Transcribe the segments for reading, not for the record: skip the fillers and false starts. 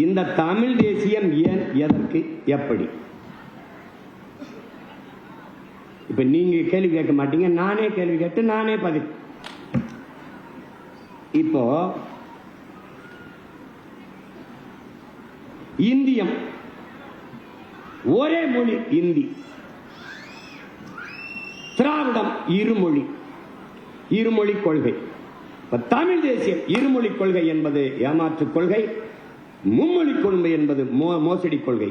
இந்த தமிழ் தேசியம் ஏன், எதற்கு, எப்படி? இப்ப நீங்க கேள்வி கேட்க மாட்டீங்க, நானே கேள்வி கேட்டு நானே பதில். இப்போ இந்தியம் ஒரே மொழி இந்தி, திராவிடம் இருமொழி, இருமொழி கொள்கை. தமிழ் தேசியம் இருமொழி கொள்கை என்பது ஏமாற்று கொள்கை, மும்மொழி கொள்கை என்பது மோசடி கொள்கை.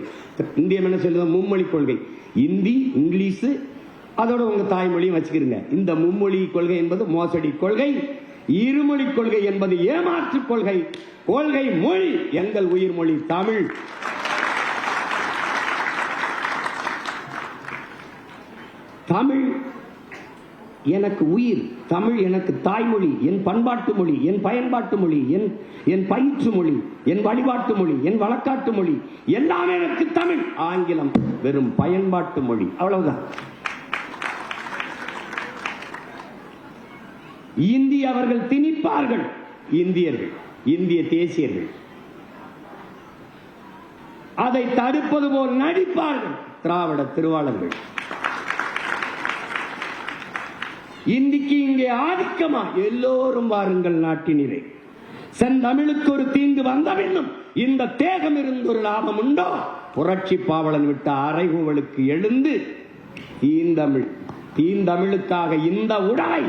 இந்தியம் என்ன சொல்லுது? மும்மொழி கொள்கை. இந்தி, இங்கிலீஷ், அதோட உங்க தாய்மொழியும் வச்சுக்கிறீங்க. இந்த மும்மொழி கொள்கை என்பது மோசடி கொள்கை, இருமொழி கொள்கை என்பது ஏமாற்று கொள்கை. கொள்கை மொழி எங்கள் உயிர் மொழி தமிழ். தமிழ் எனக்கு உயிர், தமிழ் எனக்கு தாய்மொழி, என் பண்பாட்டு மொழி, என் பயன்பாட்டு மொழி, என் பயிற்று மொழி, என் வழிபாட்டு மொழி, என் வழக்காட்டு மொழி, எல்லாமே எனக்கு தமிழ். ஆங்கிலம் வெறும் பயன்பாட்டு மொழி, அவ்வளவுதான். இந்தி அவர்கள் திணிப்பார்கள், இந்தியர்கள், இந்திய தேசியர்கள் அதை தடுப்பது போல் நடிப்பார்கள் திராவிட திருவாளர்கள். இந்திக்கு இங்கே ஆதிக்கமா? எல்லோரும் வாருங்கள் நாட்டினரே, செந்தமிழுக்கு ஒரு தீங்கு வந்தபின்னும் இந்த தேகம் இருந்து ஒரு லாபம் உண்டோ? புரட்சி பாவலன் விட்ட அறைகூவலுக்கு எழுந்து தீந்தமிழ், தீந்தமிழுக்காக இந்த உடலை